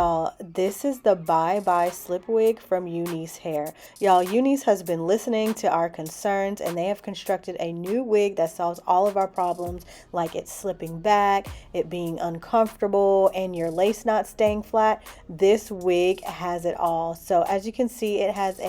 Y'all, this is the Bye Slip Wig from Unice Hair. Y'all, Unice has been listening to our concerns and they have constructed a new wig that solves all of our problems, like it slipping back, it being uncomfortable, and your lace not staying flat. This wig has it all. So as you can see, it has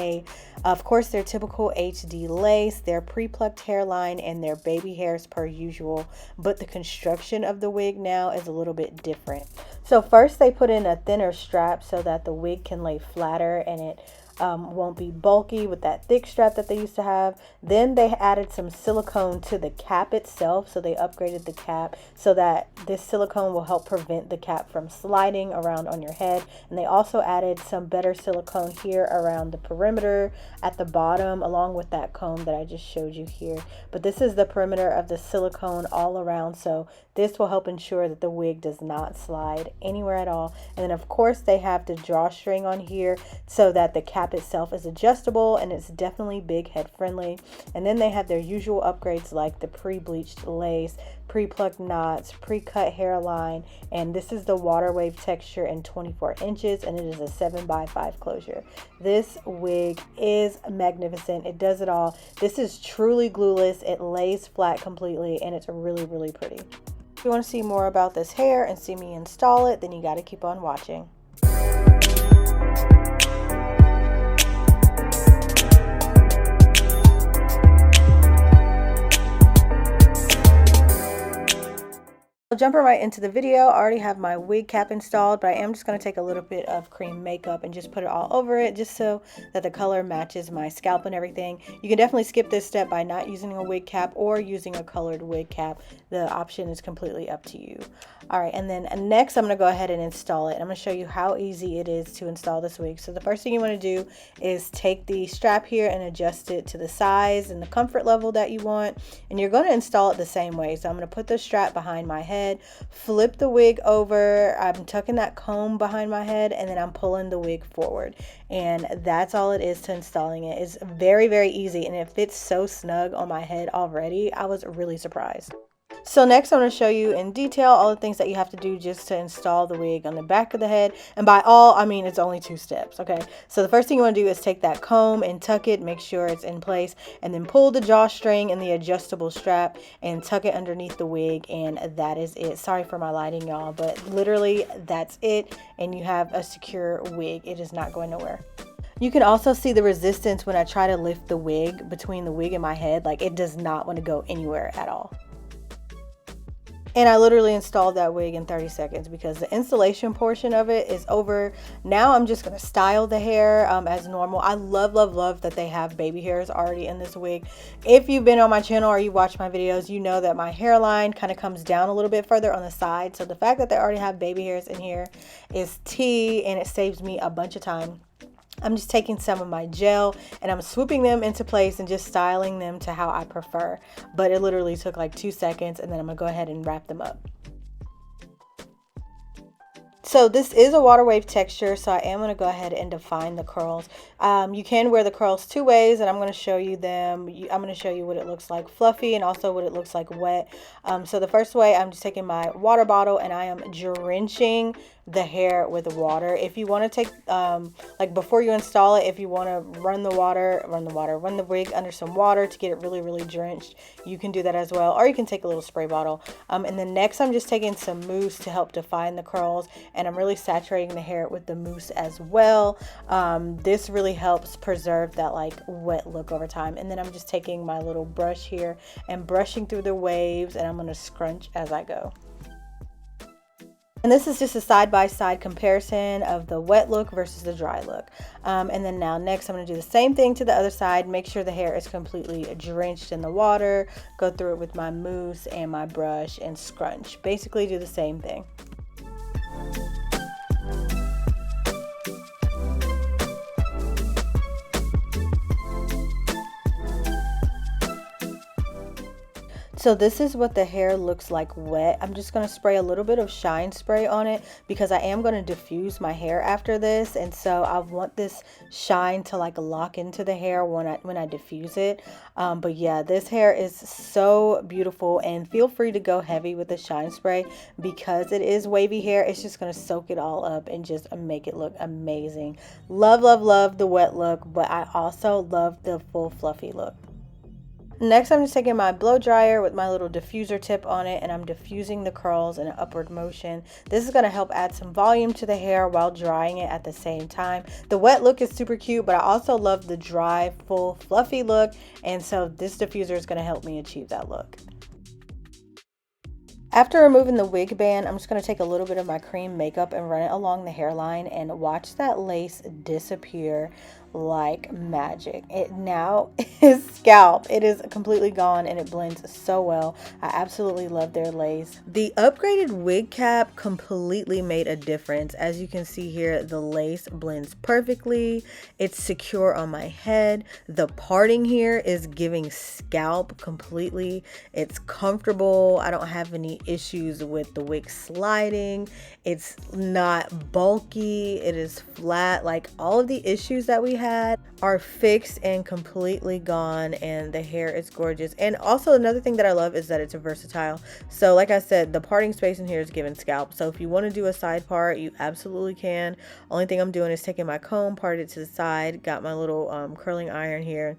of course, their typical HD lace, their pre-plucked hairline, and their baby hairs per usual. But the construction of the wig now is a little bit different. So first they put in a thinner strap so that the wig can lay flatter and it won't be bulky with that thick strap that they used to have. Then they added some silicone to the cap itself, so they upgraded the cap so that this silicone will help prevent the cap from sliding around on your head. And they also added some better silicone here around the perimeter at the bottom, along with that comb that I just showed you here. But this is the perimeter of the silicone all around, so this will help ensure that the wig does not slide anywhere at all. And then of course they have the drawstring on here so that the cap itself is adjustable, and it's definitely big head friendly. And then they have their usual upgrades like the pre-bleached lace, pre-plucked knots, pre-cut hairline, and this is the water wave texture in 24 inches, and it is a 7x5 closure. This wig is magnificent. It does it all. This is truly glueless. It lays flat completely, and it's really, really pretty. If you want to see more about this hair and see me install it, then you got to keep on watching. Jumping right into the video, I already have my wig cap installed, but I am just going to take a little bit of cream makeup and just put it all over it just so that the color matches my scalp and everything. You can definitely skip this step by not using a wig cap or using a colored wig cap. The option is completely up to you. Alright, and then next I'm going to go ahead and install it. I'm going to show you how easy it is to install this wig. So the first thing you want to do is take the strap here and adjust it to the size and the comfort level that you want, and you're going to install it the same way. So I'm going to put the strap behind my head, flip the wig over, I'm tucking that comb behind my head, and then I'm pulling the wig forward, and that's all it is to installing it. It's very, very easy, and it fits so snug on my head already. I was really surprised. So next I'm going to show you in detail all the things that you have to do just to install the wig on the back of the head. And by all, I mean it's only 2 steps, okay? So the first thing you want to do is take that comb and tuck it, make sure it's in place, and then pull the drawstring and the adjustable strap and tuck it underneath the wig, and that is it. Sorry for my lighting, y'all, but literally that's it, and you have a secure wig. It is not going nowhere. You can also see the resistance when I try to lift the wig between the wig and my head. Like, it does not want to go anywhere at all. And I literally installed that wig in 30 seconds because the installation portion of it is over. Now I'm just going to style the hair as normal. I love, love, love that they have baby hairs already in this wig. If you've been on my channel or you watch my videos, you know that my hairline kind of comes down a little bit further on the side. So the fact that they already have baby hairs in here is tea, and it saves me a bunch of time. I'm just taking some of my gel and I'm swooping them into place and just styling them to how I prefer. But it literally took like 2 seconds, and then I'm going to go ahead and wrap them up. So this is a water wave texture, so I am going to go ahead and define the curls. You can wear the curls 2 ways, and I'm going to show you them. I'm going to show you what it looks like fluffy and also what it looks like wet. So the first way, I'm just taking my water bottle and I am drenching the hair with water. If you want to take like before you install it, if you want to run the wig under some water to get it really, really drenched, you can do that as well, or you can take a little spray bottle. And then next I'm just taking some mousse to help define the curls, and I'm really saturating the hair with the mousse as well. This really helps preserve that like wet look over time. And then I'm just taking my little brush here and brushing through the waves, and I'm going to scrunch as I go. And this is just a side-by-side comparison of the wet look versus the dry look. And then now next I'm going to do the same thing to the other side. Make sure the hair is completely drenched in the water. Go through it with my mousse and my brush and scrunch. Basically do the same thing. So this is what the hair looks like wet. I'm just going to spray a little bit of shine spray on it because I am going to diffuse my hair after this, and so I want this shine to like lock into the hair when I diffuse it. But yeah, this hair is so beautiful, and feel free to go heavy with the shine spray because it is wavy hair. It's just going to soak it all up and just make it look amazing. Love, love, love the wet look, but I also love the full fluffy look. Next, I'm just taking my blow dryer with my little diffuser tip on it, and I'm diffusing the curls in an upward motion. This is going to help add some volume to the hair while drying it at the same time. The wet look is super cute, but I also love the dry, full, fluffy look, and so this diffuser is going to help me achieve that look. After removing the wig band, I'm just going to take a little bit of my cream makeup and run it along the hairline and watch that lace disappear like magic. It now is scalp. It is completely gone and it blends so well. I absolutely love their lace. The upgraded wig cap completely made a difference. As you can see here, the lace blends perfectly. It's secure on my head. The parting here is giving scalp completely. It's comfortable. I don't have any issues with the wig sliding. It's not bulky. It is flat. Like, all of the issues that we had are fixed and completely gone, and the hair is gorgeous. And also another thing that I love is that it's versatile. So like I said, the parting space in here is given scalp. So if you want to do a side part, you absolutely can. Only thing I'm doing is taking my comb, parted it to the side, got my little curling iron here,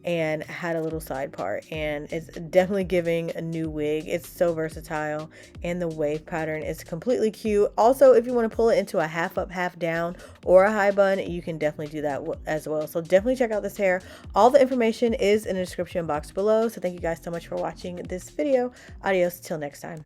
and had a little side part, and it's definitely giving a new wig. It's so versatile, and the wave pattern is completely cute. Also, if you want to pull it into a half up, half down, or a high bun, you can definitely do that as well. So definitely check out this hair. All the information is in the description box below. So thank you guys so much for watching this video. Adios till next time.